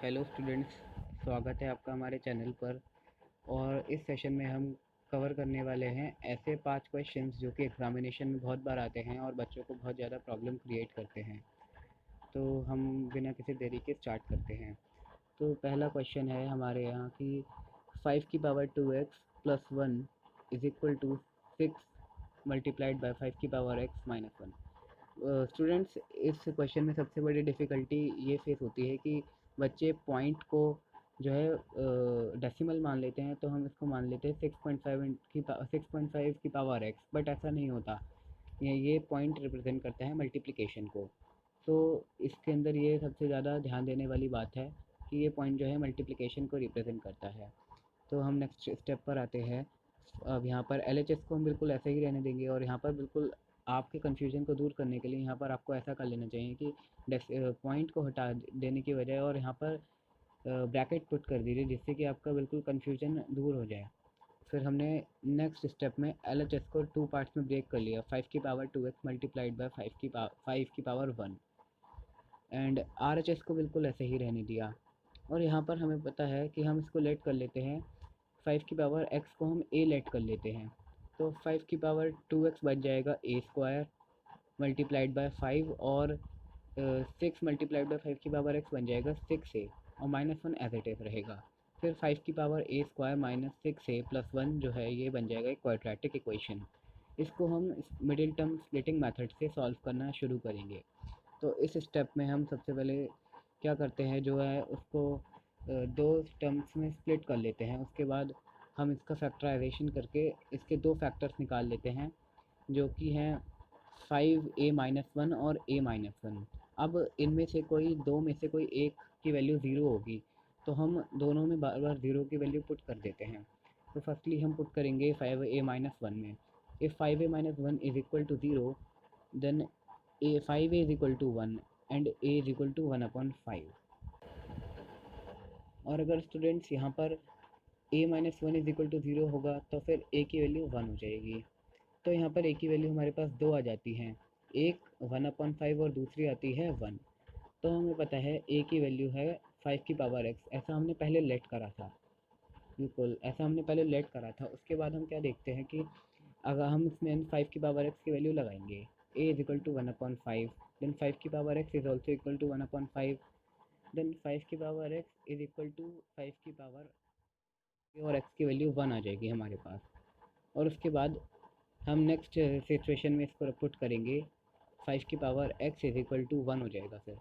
Hello students, स्वागत है आपका हमारे चैनल पर। और इस सेशन में हम कवर करने वाले हैं ऐसे 5 क्वेश्चंस जो कि एग्जामिनेशन में बहुत बार आते हैं और बच्चों को बहुत ज़्यादा प्रॉब्लम क्रिएट करते हैं। तो हम बिना किसी देरी के स्टार्ट करते हैं। तो पहला क्वेश्चन है हमारे यहाँ कि 5 की power 2x plus 1 is equal to 6 multiplied by 5 की पावर x माइनस 1। स्टूडेंट्स, इस क्वेश्चन में सबसे बड़ी डिफ़िकल्टी ये फेस होती है कि बच्चे पॉइंट को जो है डेसिमल मान लेते हैं, तो हम इसको मान लेते हैं 6.5 की पावर एक्स, बट ऐसा नहीं होता। ये पॉइंट रिप्रेजेंट करता है मल्टीप्लिकेशन को। तो इसके अंदर ये सबसे ज़्यादा ध्यान देने वाली बात है कि ये पॉइंट जो है मल्टीप्लिकेशन को रिप्रेजेंट करता है। तो हम नेक्स्ट स्टेप पर आते हैं। अब यहाँ पर LHS को हम बिल्कुल ऐसे ही रहने देंगे, और यहाँ पर बिल्कुल आपके कन्फ्यूजन को दूर करने के लिए यहाँ पर आपको ऐसा कर लेना चाहिए कि पॉइंट को हटा देने की बजाय और यहाँ पर ब्रैकेट पुट कर दीजिए, जिससे कि आपका बिल्कुल कन्फ्यूजन दूर हो जाए। फिर हमने नेक्स्ट स्टेप में LHS को 2 पार्ट्स में ब्रेक कर लिया, 5 की पावर 2x मल्टीप्लाइड बाई 5 की पावर 1, एंड RHS को बिल्कुल ऐसे ही रहने दिया। और यहाँ पर हमें पता है कि हम इसको लेट कर लेते हैं, 5 की पावर x को हम a लेट कर लेते हैं। तो 5 की पावर 2x बच जाएगा a स्क्वायर मल्टीप्लाइड बाय 5, और 6 मल्टीप्लाइड बाय 5 की पावर x बन जाएगा 6a, और -1 एज इट इज़ रहेगा। फिर 5 की power a square minus 6a plus 1 जो है ये बन जाएगा एक क्वाड्रेटिक इक्वेशन। इसको हम मिडिल टर्म स्प्लिटिंग मेथड से सॉल्व करना शुरू करेंगे। तो इस स्टेप में हम सबसे पहले क्या करते हैं, जो है उसको दो टर्म्स में स्प्लिट कर लेते हैं। उसके बाद हम इसका फैक्टराइजेशन करके इसके दो फैक्टर्स निकाल लेते हैं, जो कि हैं 5a-1 और a-1। अब इनमें से कोई दो में से कोई एक की वैल्यू ज़ीरो होगी, तो हम दोनों में बार बार ज़ीरो की वैल्यू पुट कर देते हैं। तो फर्स्टली हम पुट करेंगे 5a-1 में। If 5a-1 is equal to zero, then a 5a is equal to 1 and a is equal to 1/5। और अगर स्टूडेंट्स यहाँ पर a-1 is equal to zero होगा तो फिर a की वैल्यू 1 हो जाएगी। तो यहाँ पर a की वैल्यू हमारे पास दो आ जाती हैं, एक 1/5 और दूसरी आती है 1। तो हमें पता है a की वैल्यू है 5 की पावर x, ऐसा हमने पहले लेट करा था। बिल्कुल ऐसा हमने पहले लेट करा था। उसके बाद हम क्या देखते हैं कि अगर हम इसमें 5 की पावर x की वैल्यू लगाएंगे, a is equal to 1/5, then 5 की power x is also equal to 1/5, then 5 की power x is equal to 5 की पावर, और x की वैल्यू 1 आ जाएगी हमारे पास। और उसके बाद हम नेक्स्ट सिचुएशन में इसको पुट करेंगे, 5 की power x is equal to 1 हो जाएगा फिर।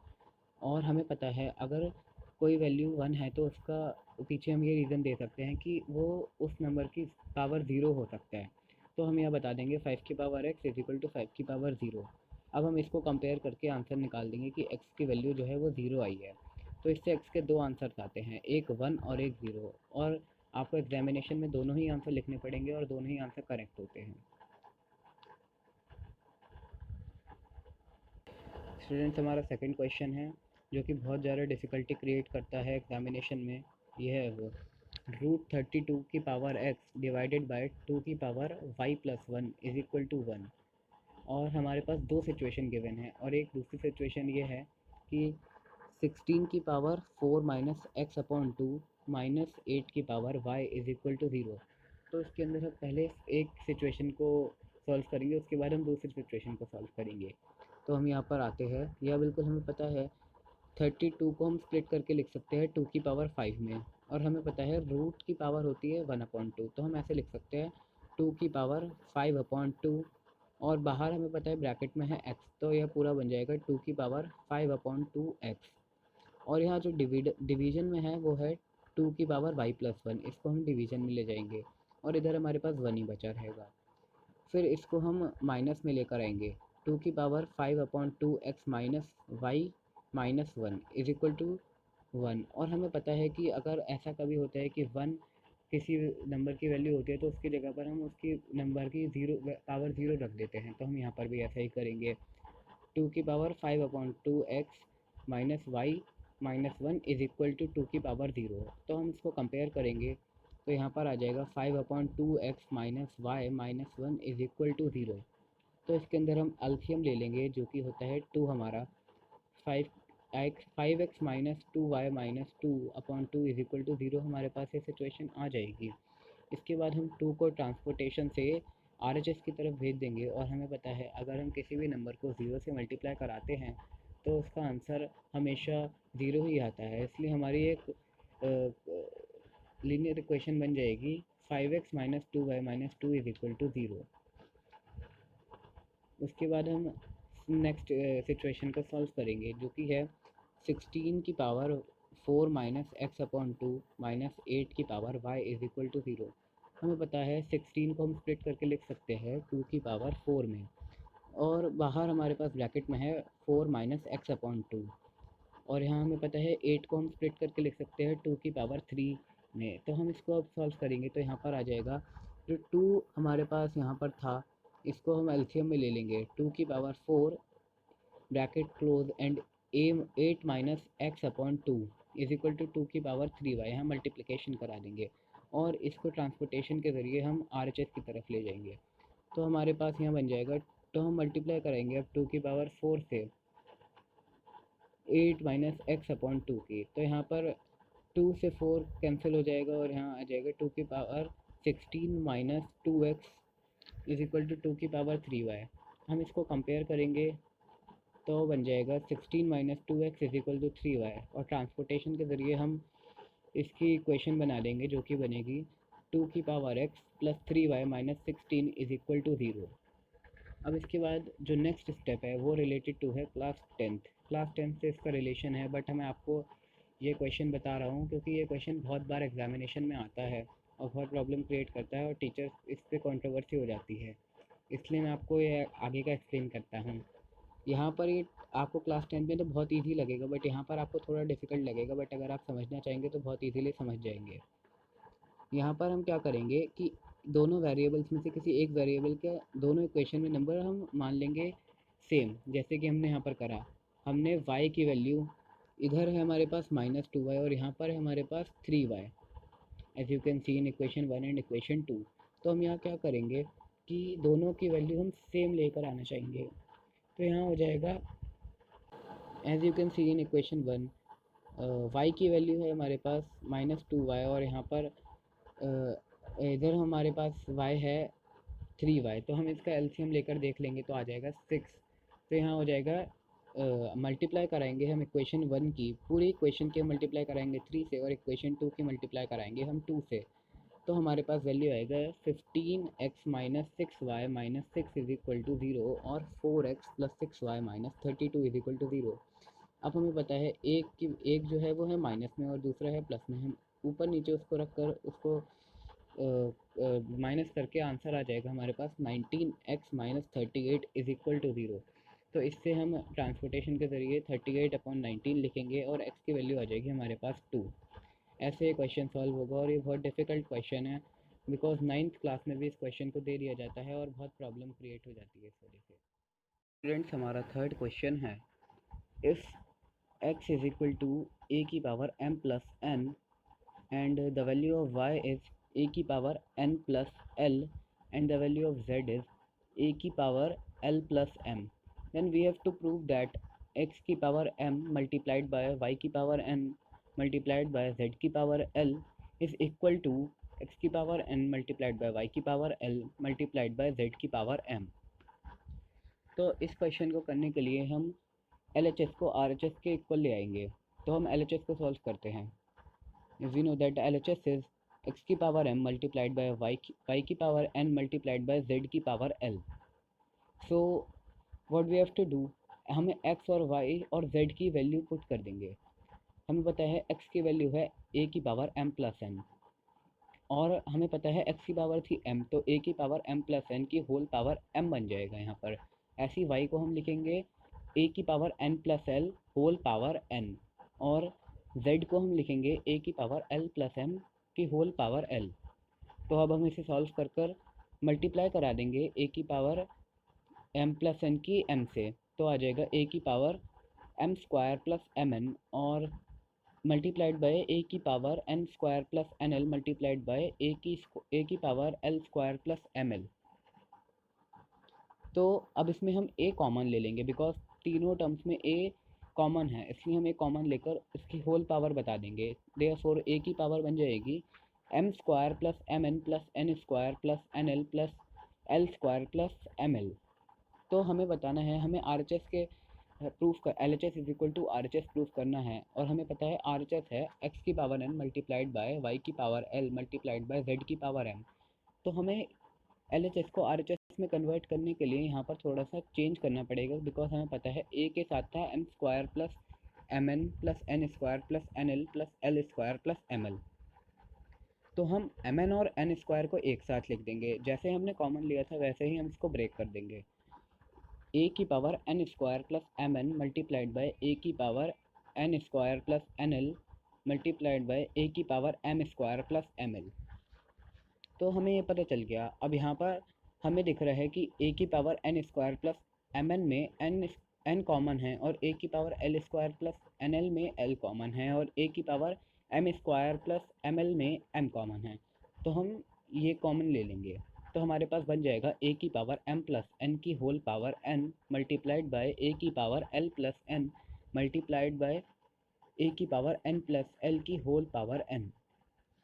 और हमें पता है अगर कोई वैल्यू 1 है तो उसका पीछे हम ये रीज़न दे सकते हैं कि वो उस नंबर की पावर ज़ीरो हो सकता है। तो हम यह बता देंगे 5 की power x is equal to 5 की पावर ज़ीरो। अब हम इसको कंपेयर करके आंसर निकाल देंगे कि x की वैल्यू जो है वो ज़ीरो आई है। तो इससे x के दो आंसर्स आते हैं, एक 1 और एक 0। और आपको एग्जामिनेशन में दोनों ही आंसर लिखने पड़ेंगे और दोनों ही आंसर करेक्ट होते हैं। स्टूडेंट्स, हमारा सेकंड क्वेश्चन है जो कि बहुत ज़्यादा डिफ़िकल्टी क्रिएट करता है एग्जामिनेशन में। ये है वो, √32 की पावर x डिवाइडेड बाय 2 की power y plus 1 is equal to 1। और हमारे पास दो सिचुएशन गिवन है, और एक दूसरी सिचुएशन ये है कि 16 की power 4 minus X upon 2 minus 8 की power y is equal to 0। तो इसके अंदर हम पहले एक सिचुएशन को सॉल्व करेंगे, उसके बाद हम दूसरी सिचुएशन को सॉल्व करेंगे। तो हम यहाँ पर आते हैं, यह बिल्कुल हमें पता है 32 को हम स्प्लिट करके लिख सकते हैं 2 की पावर 5 में, और हमें पता है रूट की पावर होती है 1/2, तो हम ऐसे लिख सकते हैं 2 की पावर 5/2, और बाहर हमें पता है ब्रैकेट में है x, तो यह पूरा बन जाएगा 2 की पावर 5/2x। और यहाँ जो डिवीजन में है वो है 2 की पावर y प्लस 1, इसको हम डिवीजन में ले जाएंगे और इधर हमारे पास 1 ही बचा रहेगा। फिर इसको हम माइनस में लेकर आएंगे, 2 की power 5/2x minus Y minus 1 is equal to 1। और हमें पता है कि अगर ऐसा कभी होता है कि 1 किसी नंबर की वैल्यू होती है तो उसकी जगह पर हम उसकी नंबर की पावर ज़ीरो रख देते हैं। तो हम यहाँ पर भी ऐसा ही करेंगे, 2 की power 5/2x minus Y minus 1 is equal to 2 की पावर 0। तो हम इसको कंपेयर करेंगे, तो यहाँ पर आ जाएगा 5/2x minus Y minus 1 is equal to 0। तो इसके अंदर हम एलसीएम ले लेंगे, जो कि होता है 2 हमारा। 5 5x minus 2y minus 2/2 is equal to 0 हमारे पास ये सिचुएशन आ जाएगी। इसके बाद हम 2 को ट्रांसपोर्टेशन से RHS की तरफ भेज देंगे और हमें पता है अगर हम किसी भी नंबर को 0 से मल्टीप्लाई कराते हैं तो उसका आंसर हमेशा 0 ही आता है, इसलिए हमारी एक लीनियर इक्वेशन बन जाएगी 5x minus 2y minus 2 is equal to 0। उसके बाद हम नेक्स्ट सिचुएशन को सॉल्व करेंगे जो कि है 16 की पावर 4 माइनस x/2 माइनस 8 की power y is equal to 0। हमें पता है 16 को हम स्प्लिट करके लिख सकते हैं 2 की पावर 4 में, और बाहर हमारे पास ब्रैकेट में है 4 माइनस x/2, और यहाँ हमें पता है 8 को हम स्प्लिट करके लिख सकते हैं 2 की पावर 3 में। तो हम इसको अब सॉल्व करेंगे तो यहाँ पर आ जाएगा जो 2 हमारे पास यहाँ पर था इसको हम एलसीएम में ले लेंगे 2 की power 4 bracket close and 8 minus x/2 is equal to 2 की पावर 3y। यहाँ मल्टीप्लिकेशन करा देंगे और इसको ट्रांसपोर्टेशन के ज़रिए हम RHS की तरफ ले जाएंगे। तो हमारे पास यहाँ बन जाएगा, तो हम मल्टीप्लाई करेंगे अब 2 की पावर 4 से 8 माइनस x/2 की, तो यहाँ पर 2 से 4 कैंसिल हो जाएगा और यहाँ आ जाएगा 2 की power 16 minus 2x is equal to 2 की पावर 3y। हम इसको कंपेयर करेंगे तो बन जाएगा 16 minus 2x is equal to 3y, और ट्रांसपोर्टेशन के ज़रिए हम इसकी इक्वेशन बना देंगे जो कि बनेगी 2 की power x plus 3y minus 16 is equal to 0। अब इसके बाद जो नेक्स्ट स्टेप है वो रिलेटेड टू है क्लास टेंथ से इसका रिलेशन है, बट मैं आपको ये क्वेश्चन बता रहा हूँ क्योंकि ये क्वेश्चन बहुत बार एग्जामिनेशन में आता है और बहुत प्रॉब्लम क्रिएट करता है और टीचर्स इस पर कॉन्ट्रोवर्सी हो जाती है, इसलिए मैं आपको ये आगे का एक्सप्लेन करता हूँ। यहाँ पर ये आपको क्लास 10 में तो बहुत इजी लगेगा, बट यहाँ पर आपको थोड़ा डिफिकल्ट लगेगा, बट अगर आप समझना चाहेंगे तो बहुत इजीली समझ जाएंगे। यहाँ पर हम क्या करेंगे कि दोनों वेरिएबल्स में से किसी एक वेरिएबल के दोनों इक्वेशन में नंबर हम मान लेंगे सेम, जैसे कि हमने यहाँ पर करा। हमने y की वैल्यू इधर है हमारे पास -2y और यहाँ पर है हमारे पास 3y, as you can see in equation 1 and equation 2। तो हम यहाँ क्या करेंगे कि दोनों की वैल्यू हम सेम लेकर आना चाहेंगे। तो यहाँ हो जाएगा as you can see in equation 1 y की वैल्यू है हमारे पास -2y और यहाँ पर इधर हमारे पास y है 3y, तो हम इसका एलसीएम लेकर देख लेंगे तो आ जाएगा 6। तो यहाँ हो जाएगा मल्टीप्लाई कराएंगे हम इक्वेशन 1 की, पूरी इक्वेशन की मल्टीप्लाई कराएंगे 3 से और इक्वेशन 2 की मल्टीप्लाई कराएंगे हम 2 से। तो हमारे पास वैल्यू आएगा 15x minus 6y minus 6 is equal to 0 और 4x plus 6y minus 32 is equal to 0। अब हमें पता है एक जो है वो है माइनस में और दूसरा है प्लस में, हम ऊपर नीचे उसको रख कर उसको माइनस करके आंसर आ जाएगा हमारे पास 19x minus 38 is equal to 0। तो इससे हम ट्रांसपोर्टेशन के ज़रिए 38/19 लिखेंगे और x की वैल्यू आ जाएगी हमारे पास 2। ऐसे ये क्वेश्चन सॉल्व होगा और ये बहुत डिफ़िकल्ट क्वेश्चन है बिकॉज 9th क्लास में भी इस क्वेश्चन को दे दिया जाता है और बहुत प्रॉब्लम क्रिएट हो जाती है इस वजह से। स्टूडेंट्स, हमारा थर्ड क्वेश्चन है if x is equal to a की power m plus n and the value of y is a की power n plus l and the value of z is a की power l plus m, then we have to prove that x की power m multiplied by y की power n multiplied by z की power l is equal to x की power n multiplied by y की power l multiplied by z की power m। तो इस question को करने के लिए हम LHS को RHS के इक्वल ले आएंगे। तो हम LHS को सॉल्व करते हैं। we know that LHS is x की power m multiplied by y की power n multiplied by z की power l। so what we have to do, हमें x और y और z की वैल्यू पुट कर देंगे। हमें पता है x की वैल्यू है a की पावर m प्लस n और हमें पता है x की पावर थी m, तो a की पावर m प्लस n की होल पावर m बन जाएगा यहाँ पर। ऐसी y को हम लिखेंगे a की power n plus l whole power n और z को हम लिखेंगे a की पावर l प्लस m की होल पावर l। तो अब हम इसे सॉल्व कर कर मल्टीप्लाई करा देंगे a की पावर m प्लस n की m से, तो आ जाएगा a की power m square plus M N और मल्टीप्लाइड बाय a की power n square plus N L multiplied by a की power l square plus M L. तो अब इसमें हम a कॉमन ले लेंगे बिकॉज तीनों टर्म्स में a कॉमन है, इसलिए हम एक कॉमन लेकर इसकी होल पावर बता देंगे। देयरफॉर ए की पावर बन जाएगी M square plus M N plus N square plus N L plus L square plus M L. तो हमें बताना है, हमें आर एच एस के प्रूफ कर L H S is equal to R H S proof करना है। और हमें पता है आर एच एस है एक्स की power N multiplied by Y की power L multiplied by Z की पावर एम। तो हमें एल एच एस को आर एच एस में कन्वर्ट करने के लिए यहाँ पर थोड़ा सा चेंज करना पड़ेगा, बिकॉज हमें पता है ए के साथ था M square plus M N plus N square plus N L plus L square plus M L. तो हम एम एन और एन स्क्वायर को एक साथ लिख देंगे, जैसे हमने कॉमन लिया था वैसे ही हम इसको ब्रेक कर देंगे। ए की power N square plus M N multiplied by A की power N square plus N L multiplied by A की power M square plus M L. तो हमें ये पता चल गया। अब यहाँ पर हमें दिख रहा है कि ए की power N square plus M N में एन कॉमन है और ए की power L square plus N L में एल कॉमन है और ए की power M square plus M L में एम कॉमन है। तो हम ये कॉमन ले लेंगे, तो हमारे पास बन जाएगा ए की पावर एम प्लस एन की whole power N multiplied by A की power L plus N multiplied by A की पावर एन प्लस एल की होल पावर एन।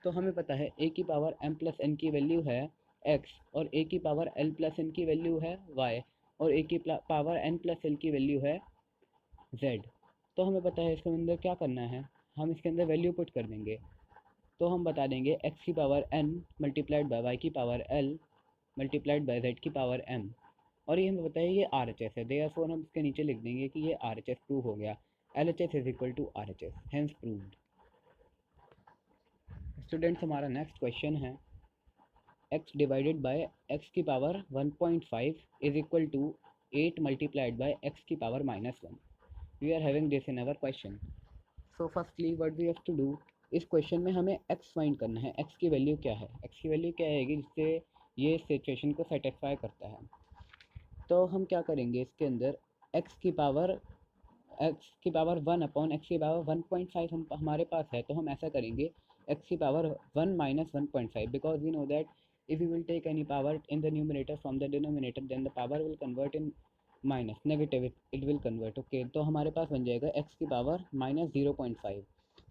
तो हमें पता है ए की पावर एम प्लस एन की वैल्यू है एक्स और ए की पावर एल प्लस एन की वैल्यू है वाई और ए की पावर एन प्लस एल की वैल्यू है जेड। तो हमें पता है इसके अंदर क्या करना है, हम इसके अंदर वैल्यू पुट कर देंगे। तो हम बता देंगे एक्स की power N multiplied by Y की power L multiplied by Z की पावर एम। और ये हमें पता है ये आर एच एस है, देयरफॉर हम इसके नीचे लिख देंगे कि ये आर एच एस प्रूव हो गया। L H S is equal to R H S, hence proved. Students हमारा नेक्स्ट क्वेश्चन है x डिवाइडेड बाय x की power 1.5 is equal to 8 multiplied by x की power -1। We are having this in our question. So firstly what we have to do, इस question में हमें x find करना है। x की value क्या है, x की वैल्यू क्या आएगी जिससे ये सिचुएशन को सेटिस्फाई करता है। तो हम क्या करेंगे, इसके अंदर x की पावर 1 अपॉन एक्स की पावर 1.5 हमारे पास है। तो हम ऐसा करेंगे x की power 1 minus 1.5, because we know that if we will take any power in the numerator from the denominator then the power will convert in minus negative, it will convert। Okay तो हमारे पास बन जाएगा x की power -0.5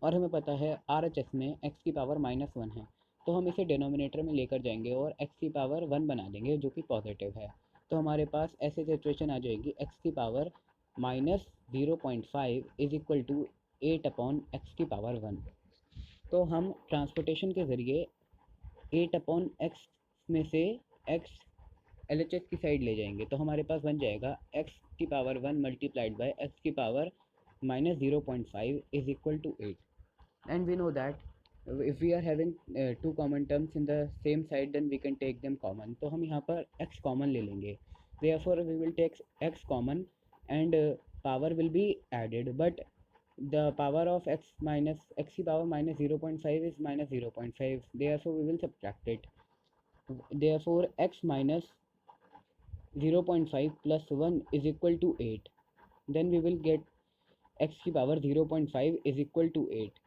और हमें पता है RHS में x की पावर -1 है। तो हम इसे डिनोमिनेटर में लेकर जाएंगे और x की पावर 1 बना देंगे जो कि पॉजिटिव है। तो हमारे पास ऐसी सिचुएशन आ जाएगी x की power -0.5 is equal to 8 upon X की पावर 1। तो हम ट्रांसपोर्टेशन के ज़रिए 8 अपॉन एक्स में से एक्स एल एच एस की साइड ले जाएंगे। तो हमारे पास बन जाएगा एक्स की पावर 1 मल्टीप्लाइड बाय एक्स की power -0.5 is equal to 8। And we know that if we are having two common terms in the same side then we can take them common। तो हम यहाँ पर x common ले लेंगे, therefore we will take x common and power will be added, but the power of x minus x की power -0.5 is -0.5, therefore we will subtract it। therefore x minus 0.5 plus 1 is equal to 8, then we will get x की power 0.5 is equal to 8।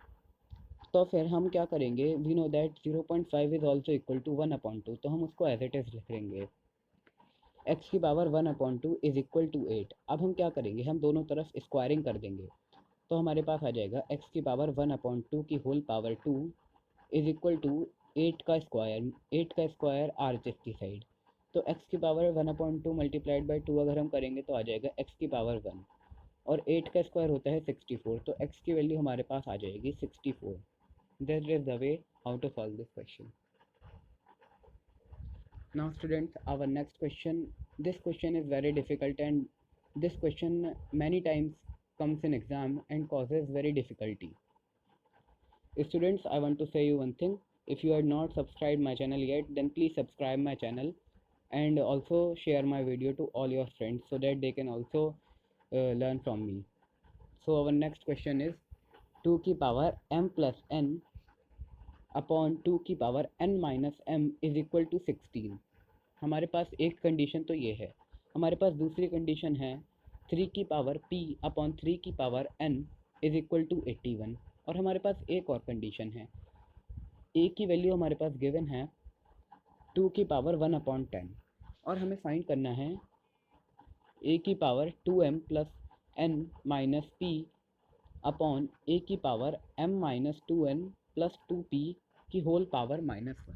तो फिर हम क्या करेंगे, we know that 0.5 is also equal to 1/2, तो हम उसको एज इट इज लिख लेंगे। एक्स की पावर 1/2 इज इक्वल टू 8। अब हम क्या करेंगे, हम दोनों तरफ स्क्वायरिंग कर देंगे। तो हमारे पास आ जाएगा एक्स की पावर 1/2 की whole power 2 is equal to 8 का स्क्वायर आर एच एस की साइड। तो एक्स की पावर 1/2 मल्टीप्लाइड बाई 2 अगर हम करेंगे तो आ जाएगा एक्स की पावर 1 और 8 का स्क्वायर होता है 64, तो x की वैल्यू हमारे पास आ जाएगी 64। That is the way how to solve this question. Now students, our next question, this question is very difficult and this question many times comes in exam and causes very difficulty. Students, I want to say you one thing, if you are not subscribed my channel yet then please subscribe my channel and also share my video to all your friends so that they can also learn from me. So our next question is 2 की power m plus n upon 2 की power n minus m is equal to 16। हमारे पास एक condition तो ये है, हमारे पास दूसरी condition है 3 की पावर p अपॉन 3 की power n is equal to 81 और हमारे पास एक और कंडीशन है, a की वैल्यू हमारे पास गिवन है 2 की पावर 1/10 और हमें फाइंड करना है a की power 2m plus n minus P upon A की power m minus 2n plus 2p की होल पावर -1।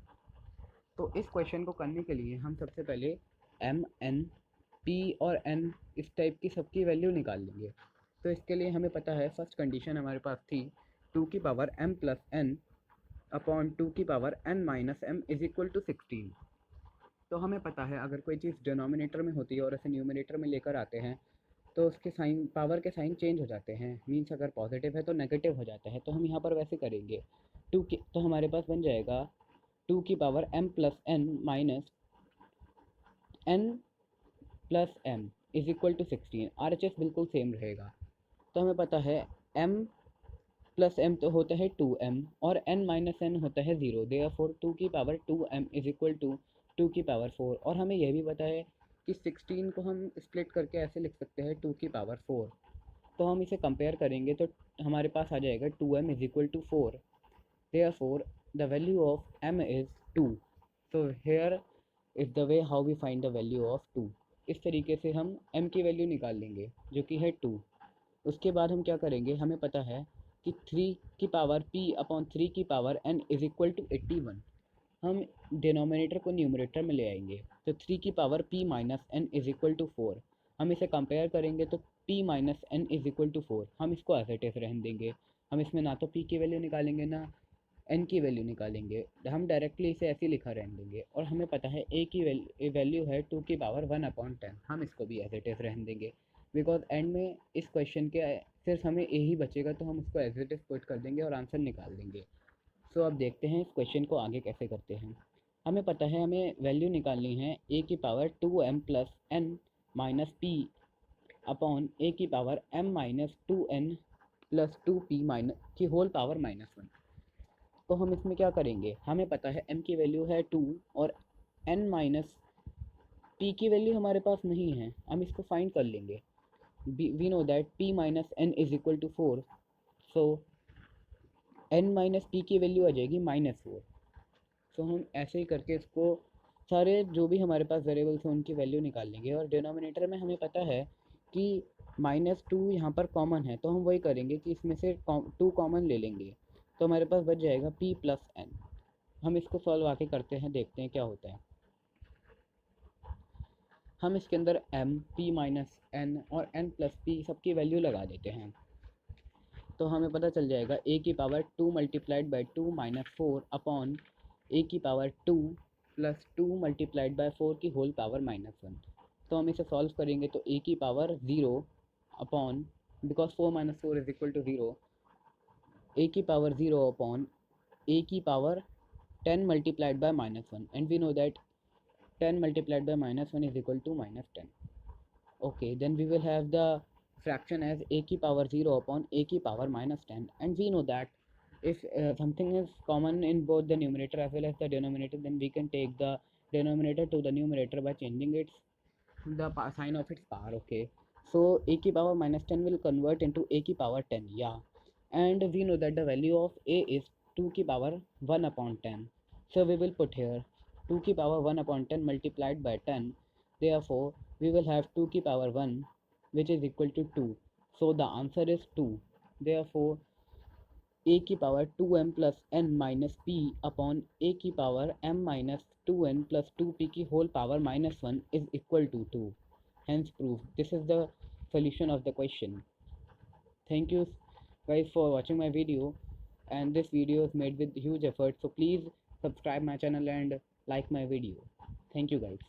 तो इस क्वेश्चन को करने के लिए हम सबसे पहले m n p और n इस टाइप की सबकी वैल्यू निकाल लेंगे। तो इसके लिए हमें पता है फर्स्ट कंडीशन हमारे पास थी 2 की power m plus n upon 2 की power n minus m is equal to 16। तो हमें पता है अगर कोई चीज़ डिनोमिनेटर में होती है और ऐसे न्यूमिनेटर में लेकर आते हैं तो उसके साइन पावर के साइन चेंज हो जाते हैं। मीन्स अगर पॉजिटिव है तो नेगेटिव हो जाता है। तो हम यहाँ पर वैसे करेंगे तो हमारे पास बन जाएगा 2 की power m plus n minus n plus m is equal to 16। RHS बिल्कुल सेम रहेगा। तो हमें पता है m प्लस m तो होता है 2m और n माइनस n होता है 0। देयरफॉर 2 की power 2m is equal to 2 की पावर 4। और हमें यह भी पता है कि 16 को हम स्प्लिट करके ऐसे लिख सकते हैं 2 की पावर 4। तो हम इसे कंपेयर करेंगे तो हमारे पास आ जाएगा 2m is equal to 4। Therefore the value of m is 2। So here is the way how we find the value of 2। इस तरीके से हम m की वैल्यू निकाल लेंगे जो कि है 2। उसके बाद हम क्या करेंगे, हमें पता है कि 3 की पावर p अपॉन 3 की power n is equal to 81। हम डिनोमिनेटर को न्यूमरेटर में ले आएंगे तो 3 की power p minus n is equal to 4। हम इसे कंपेयर करेंगे तो p minus n is equal to 4। हम इसको एज इट इज़ रहने देंगे। हम इसमें ना तो p की वैल्यू निकालेंगे ना n की वैल्यू निकालेंगे। हम डायरेक्टली इसे ऐसे ही लिखा रहने देंगे। और हमें पता है a की वैल्यू है 2 की पावर 1/10। हम इसको भी एज इट इज़ रहने देंगे बिकॉज एंड में इस क्वेश्चन के सिर्फ हमें a ही बचेगा तो हम उसको एज इट इज़ पुट कर देंगे और आंसर निकाल देंगे। सो अब देखते हैं इस क्वेश्चन को आगे कैसे करते हैं। हमें पता है हमें वैल्यू निकालनी है a की power 2m plus n minus p upon a की power m minus 2n plus 2p minus की होल पावर -1। तो हम इसमें क्या करेंगे, हमें पता है m की वैल्यू है 2 और n माइनस p की वैल्यू हमारे पास नहीं है। हम इसको फाइंड कर लेंगे। We know that p minus n is equal to 4। So n minus p की वैल्यू आ जाएगी -4। सो हम ऐसे ही करके इसको सारे जो भी हमारे पास वेरिएबल्स हैं उनकी वैल्यू निकाल लेंगे। और डिनोमिनेटर में हमें पता है कि -2 यहाँ पर कॉमन है तो हम वही करेंगे कि इसमें से 2 कॉमन ले लेंगे। तो हमारे पास बच जाएगा p प्लस n। हम इसको सॉल्व आके करते हैं, देखते हैं क्या होता है। हम इसके अंदर m p माइनस n और n प्लस p सबकी वैल्यू लगा देते हैं। तो हमें पता चल जाएगा a की power 2 multiplied by 2 minus 4 upon a की पावर 2 प्लस 2 मल्टीप्लाइड बाई 4 की होल पावर -1। तो हम इसे सॉल्व करेंगे तो a की power 0 upon because 4 minus 4 is equal to 0, a की पावर 0 अपॉन a की power 10 multiplied by -1 and we know that 10 multiplied by -1 is equal to -10. Okay, then we will have the fraction as a की power 0 upon a की power -10 and we know that if something is common in both the numerator as well as the denominator then we can take the denominator to the numerator by changing its the sign of its power. Okay, so a की power -10 will convert into a की power 10, yeah, and we know that the value of a is 2 की power 1/10. So we will put here 2 की power 1/10 multiplied by 10. Therefore we will have 2 की power 1 which is equal to 2. So the answer is 2. Therefore a की power 2m plus n minus p upon a की power m minus 2n plus 2p की whole power -1 is equal to 2. Hence proof. This is the solution of the question. Thank you guys for watching my video, and this video is made with huge effort, so please subscribe my channel and like my video. Thank you guys.